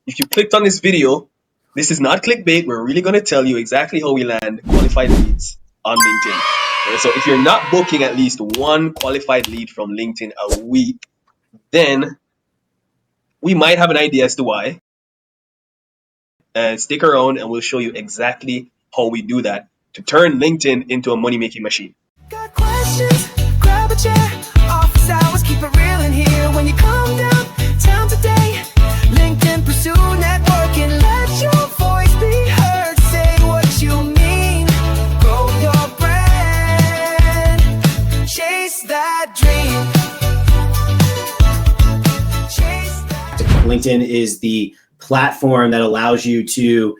if you clicked on this video, this is not clickbait. We're really going to tell you exactly how we land qualified leads on LinkedIn. Okay, so if you're not booking at least one qualified lead from LinkedIn a week, then we might have an idea as to why. And stick around and we'll show you exactly how we do that to turn LinkedIn into a money-making machine. Got questions? Grab a chair. Office hours, keep it real in here. When you come downtown today, LinkedIn Pursue Networking. Let your voice be heard. Say what you mean. Grow your brand. Chase that dream. Chase that. LinkedIn is the platform that allows you to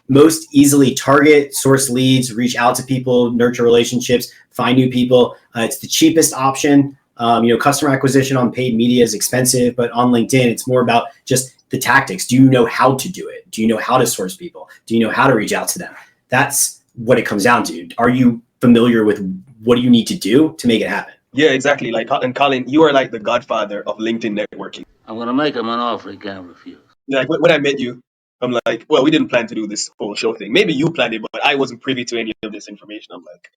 most easily target, source leads, reach out to people, nurture relationships, find new people. It's the cheapest option. Customer acquisition on paid media is expensive, but on LinkedIn, it's more about just the tactics. Do you know how to do it? Do you know how to source people? Do you know how to reach out to them? That's what it comes down to. Are you familiar with what do you need to do to make it happen? Yeah, exactly. And Colin, you are like the godfather of LinkedIn networking. I'm going to make him an offer he can't refuse. Like when I met you, I'm like, well, we didn't plan to do this whole show thing. Maybe you planned it, but I wasn't privy to any of this information. I'm like,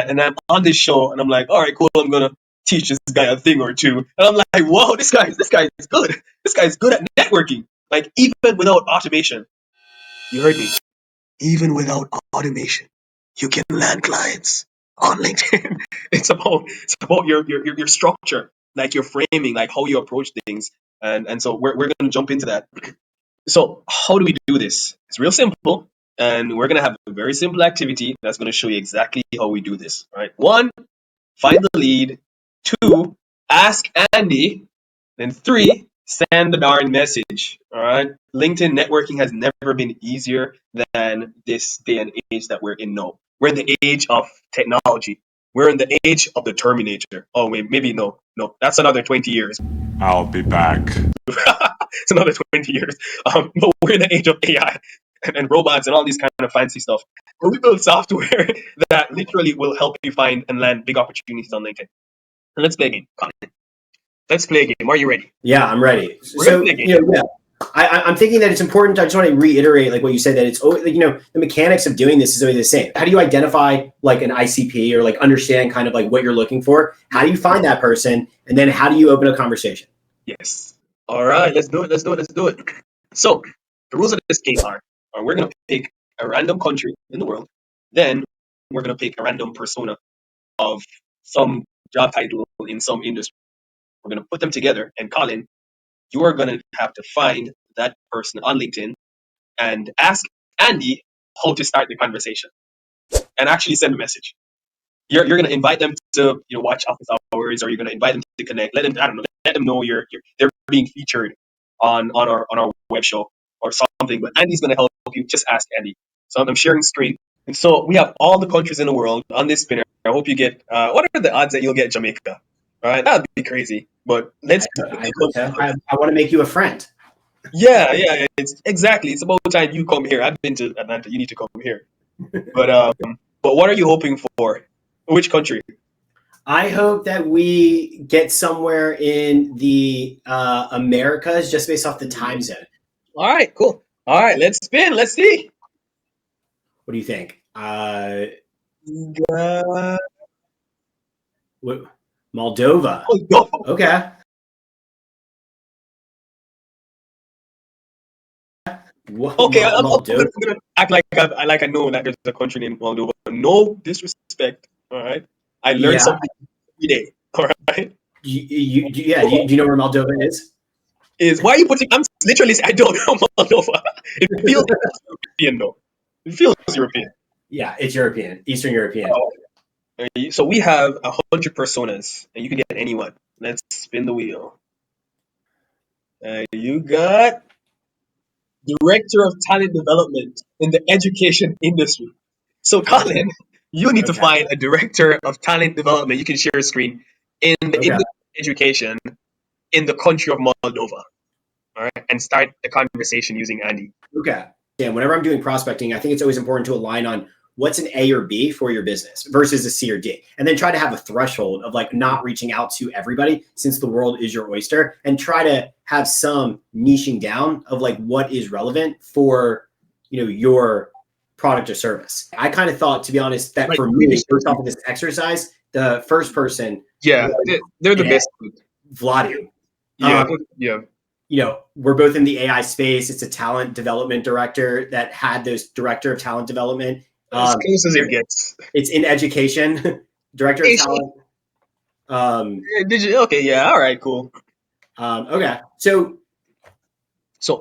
and I'm on this show, and I'm like, all right, cool. I'm gonna teach this guy a thing or two. And I'm like, whoa, this guy is good. This guy is good at networking. Like even without automation, you heard me. Even without automation, you can land clients on LinkedIn. It's about your structure, like your framing, like how you approach things, and so we're gonna jump into that. So how do we do this? It's real simple, and we're gonna have a very simple activity that's gonna show you exactly how we do this. All right, 1, find the lead. 2, ask Andy. Then 3, send the darn message. All right, LinkedIn networking has never been easier than this day and age that we're in now. We're in the age of technology. We're in the age of the Terminator. Oh wait, maybe no, that's another 20 years. I'll be back. It's another 20 years. But we're in the age of AI and robots and all these kind of fancy stuff. And we build software that literally will help you find and land big opportunities on LinkedIn. And let's play a game, Colin. Let's play a game. Are you ready? Yeah, I'm ready. We're gonna play a game. I'm thinking that it's important. I just want to reiterate, like what you said, that it's always, the mechanics of doing this is always the same. How do you identify like an ICP or like understand kind of like what you're looking for? How do you find that person? And then how do you open a conversation? Yes. All right, let's do it. So the rules of this game are we're going to pick a random country in the world. Then we're going to pick a random persona of some job title in some industry. We're going to put them together. And Colin, you are going to have to find that person on LinkedIn and ask Andy how to start the conversation and actually send a message. You're going to invite them to watch office hours, or you're going to invite them to connect. Let them know they're being featured on our web show or something. But Andy's going to help you. Just ask Andy. So I'm sharing screen, and so we have all the countries in the world on this spinner. I hope you get. What are the odds that you'll get Jamaica? All right, that'd be crazy. But let's. I want to make you a friend. Yeah. It's exactly. It's about time you come here. I've been to Atlanta. You need to come here. But what are you hoping for? Which country? I hope that we get somewhere in the Americas just based off the time zone. All right, cool. All right, let's spin. Let's see. What do you think? Moldova. Okay. Okay, I'm gonna act like I know that there's a country named Moldova. No disrespect. All right, I learn something every day. All right. Do you know where Moldova is? Why are you putting? I'm literally. I don't know Moldova. It feels European though. It feels European. Yeah, it's European, Eastern European. So we have 100 personas, and you can get anyone. Let's spin the wheel. You got Director of Talent Development in the education industry. So, Colin, you need to find a Director of Talent Development. You can share a screen in the industry of education in the country of Moldova. All right, and start the conversation using Andy. Okay. Yeah, whenever I'm doing prospecting, I think it's always important to align on what's an A or B for your business versus a C or D, and then try to have a threshold of like not reaching out to everybody since the world is your oyster, and try to have some niching down of like what is relevant for, you know, your product or service. I kind of thought, to be honest, that for me, first off of this exercise, the first person, Yeah, they're the best. Vladu. Yeah, yeah. You know, we're both in the AI space. It's a talent development director that had those director of talent development. As close as it gets. It's in education, director of talent. Okay, yeah, all right, cool. Okay, so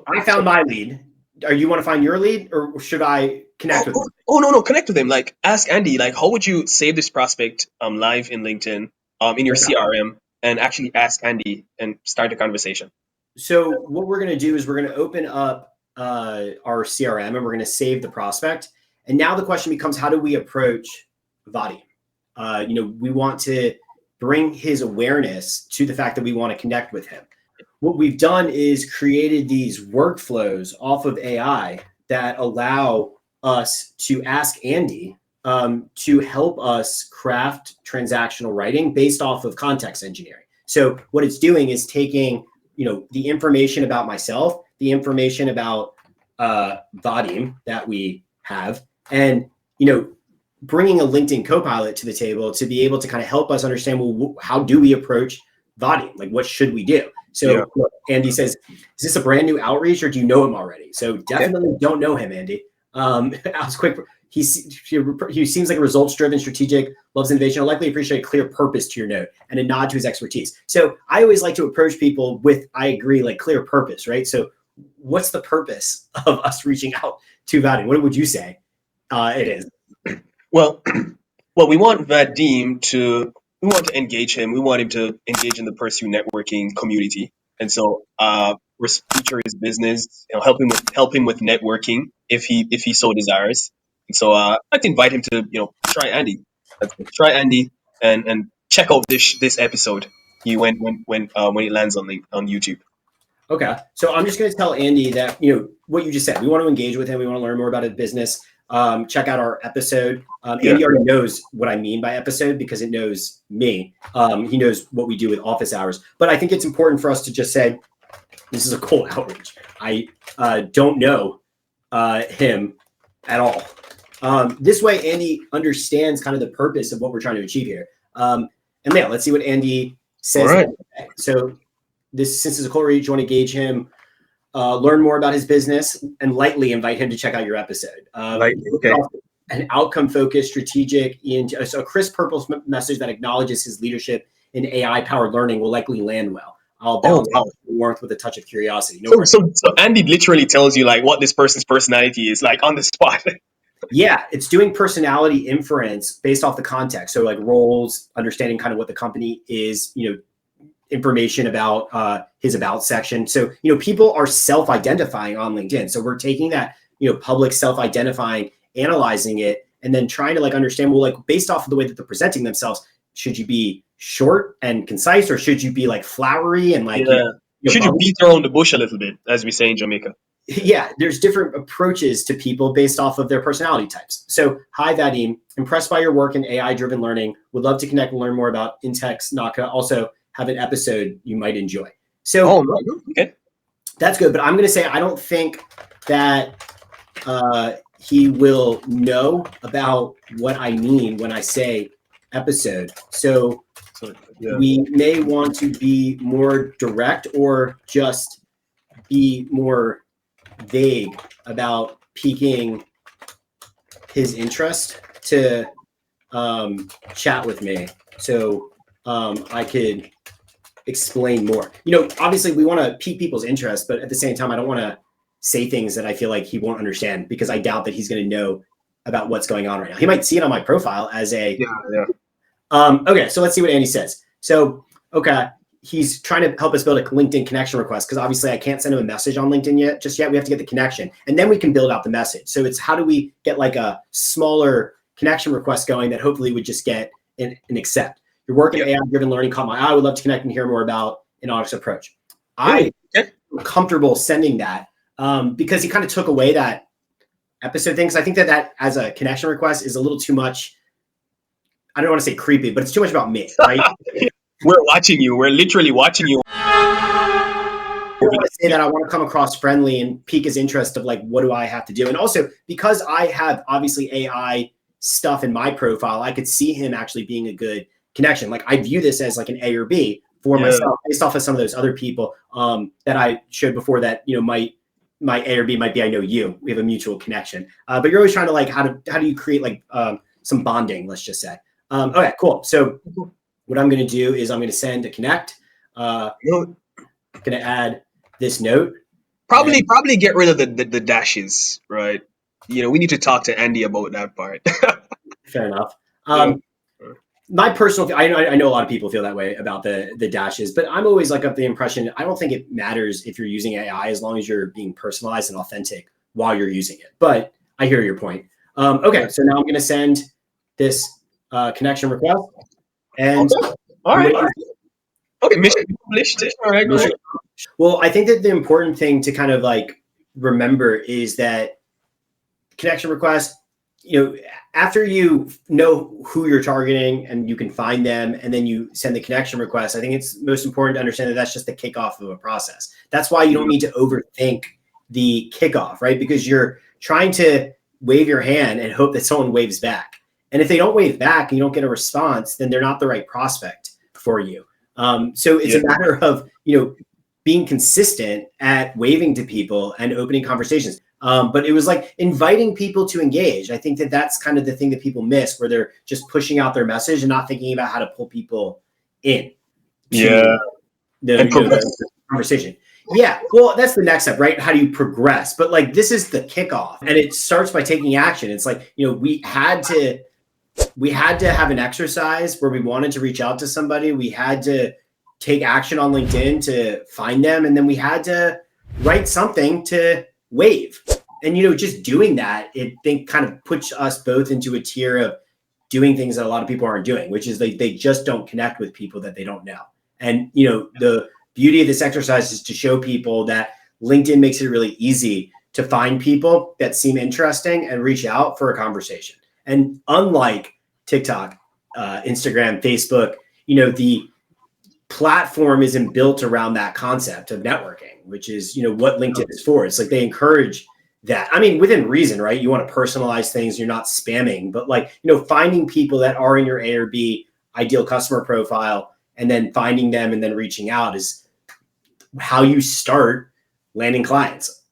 I found my lead. Are you want to find your lead, or should I connect with him? Oh no, connect with him. Like, ask Andy, like, how would you save this prospect live in LinkedIn, in your CRM, and actually ask Andy and start a conversation. So what we're going to do is we're going to open up our CRM and we're going to save the prospect. And now the question becomes, how do we approach Vadim? You know, we want to bring his awareness to the fact that we want to connect with him. What we've done is created these workflows off of AI that allow us to ask Andy to help us craft transactional writing based off of context engineering. So what it's doing is taking, you know, the information about myself, the information about Vadim that we have, and, you know, bringing a LinkedIn Copilot to the table to be able to kind of help us understand, well, how do we approach Vadim? Like, what should we do? So look, Andy says, is this a brand new outreach or do you know him already? So definitely don't know him, Andy. I was quick. He seems like a results-driven, strategic, loves innovation. I'll likely appreciate a clear purpose to your note and a nod to his expertise. So I always like to approach people with, I agree, like clear purpose, right? So what's the purpose of us reaching out to Vadim? What would you say it is? Well, we want Vadim to, we want to engage him. We want him to engage in the Pursue networking community. And so feature his business, you know, help him with networking if he so desires. And so I'd invite him to, you know, try Andy. Try Andy and check out this episode when it lands on YouTube. Okay. So I'm just going to tell Andy that, you know, what you just said. We want to engage with him. We want to learn more about his business. Check out our episode. Andy already knows what I mean by episode because it knows me. He knows what we do with office hours. But I think it's important for us to just say, this is a cold outreach. I don't know him at all. This way, Andy understands kind of the purpose of what we're trying to achieve here. And yeah, let's see what Andy says. All right. So since it's a cold outreach, you want to engage him, learn more about his business, and lightly invite him to check out your episode. Okay. An outcome-focused, strategic, so a crisp purpose message that acknowledges his leadership in AI-powered learning will likely land well. I'll balance warmth with a touch of curiosity. So Andy literally tells you like what this person's personality is like on the spot. Yeah, it's doing personality inference based off the context. So like roles, understanding kind of what the company is, you know, information about his about section. So, you know, people are self-identifying on LinkedIn. So we're taking that, you know, public self-identifying, analyzing it, and then trying to like understand, well, like based off of the way that they're presenting themselves, should you be short and concise or should you be like flowery and like, should you beat around the bush a little bit, as we say in Jamaica? Yeah, there's different approaches to people based off of their personality types. So, hi, Vadim. Impressed by your work in AI-driven learning. Would love to connect and learn more about Intex Naka. Also, have an episode you might enjoy. So, okay, that's good. But I'm going to say I don't think that he will know about what I mean when I say episode. So we may want to be more direct or just be more vague about piquing his interest to chat with me so I could explain more. You know, obviously we want to pique people's interest, but at the same time, I don't want to say things that I feel like he won't understand because I doubt that he's going to know about what's going on right now. He might see it on my profile as a, okay, so let's see what Andy says. So, okay, he's trying to help us build a LinkedIn connection request because obviously I can't send him a message on LinkedIn yet. Just yet, we have to get the connection and then we can build out the message. So it's how do we get like a smaller connection request going that hopefully would just get an accept. Your work in AI-driven learning caught my eye. I would love to connect and hear more about an Onyx approach. I'm comfortable sending that because he kind of took away that episode thing, because I think that as a connection request is a little too much. I don't want to say creepy, but it's too much about me, right? We're watching you. We're literally watching you. I want to say that I want to come across friendly and pique his interest of like, what do I have to do? And also because I have obviously AI stuff in my profile, I could see him actually being a good connection. Like I view this as like an A or B for myself based off of some of those other people that I showed before that, you know, my A or B might be, I know you, we have a mutual connection. But you're always trying to like, how do you create like some bonding, let's just say. Okay, cool. So what I'm going to do is I'm going to send a connect. I'm going to add this note. Probably get rid of the dashes, right? You know, we need to talk to Andy about that part. Fair enough. My personal, I know a lot of people feel that way about the dashes, but I'm always like of the impression, I don't think it matters if you're using AI as long as you're being personalized and authentic while you're using it. But I hear your point. Okay, so now I'm going to send this connection request. And all right. Okay, mission accomplished. All right, great. Well, I think that the important thing to kind of like remember is that connection request, you know, after you know who you're targeting and you can find them and then you send the connection request, I think it's most important to understand that that's just the kickoff of a process. That's why you don't need to overthink the kickoff, right? Because you're trying to wave your hand and hope that someone waves back. And if they don't wave back and you don't get a response, then they're not the right prospect for you. So it's a matter of, you know, being consistent at waving to people and opening conversations. But it was like inviting people to engage. I think that that's kind of the thing that people miss, where they're just pushing out their message and not thinking about how to pull people in to the conversation. Yeah, well, that's the next step, right? How do you progress? But like, this is the kickoff, and it starts by taking action. It's like, you know, we had to have an exercise where we wanted to reach out to somebody. We had to take action on LinkedIn to find them. And then we had to write something to wave. And, you know, just doing that, it kind of puts us both into a tier of doing things that a lot of people aren't doing, which is they just don't connect with people that they don't know. And, you know, the beauty of this exercise is to show people that LinkedIn makes it really easy to find people that seem interesting and reach out for a conversation. And unlike TikTok, Instagram, Facebook, you know, the platform isn't built around that concept of networking, which is, you know, what LinkedIn is for. It's like they encourage that. I mean, within reason, right? You want to personalize things. You're not spamming, but like, you know, finding people that are in your A or B ideal customer profile and then finding them and then reaching out is how you start landing clients.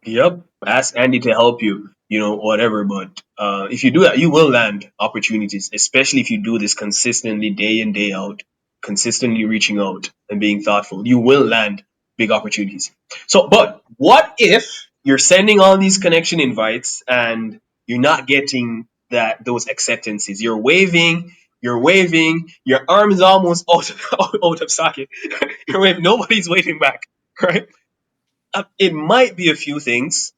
Yep. Ask Andy to help you, you know, whatever. But if you do that, you will land opportunities, especially if you do this consistently day in, day out, consistently reaching out and being thoughtful. You will land big opportunities. So, but what if you're sending all these connection invites and you're not getting those acceptances? You're waving, your arm is almost out of socket. You're waving, nobody's waving back, right? It might be a few things,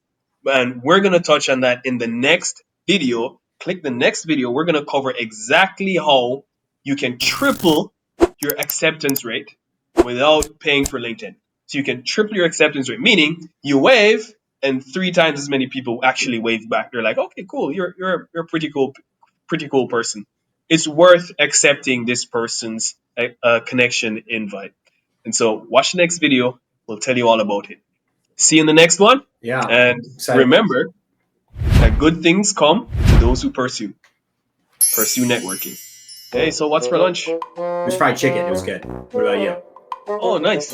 and we're going to touch on that in the next video. Click the next video. We're going to cover exactly how you can triple your acceptance rate without paying for LinkedIn. So you can triple your acceptance rate, meaning you wave and 3 times as many people actually wave back. They're like, okay, cool. You're a pretty cool person. It's worth accepting this person's connection invite. And so watch the next video. We'll tell you all about it. See you in the next one. Yeah. And remember that good things come to those who pursue networking. Hey, so what's for lunch? It was fried chicken. It was good. What about you? Oh, nice.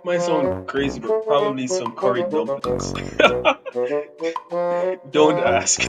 Might sound crazy, but probably some curry dumplings. Don't ask.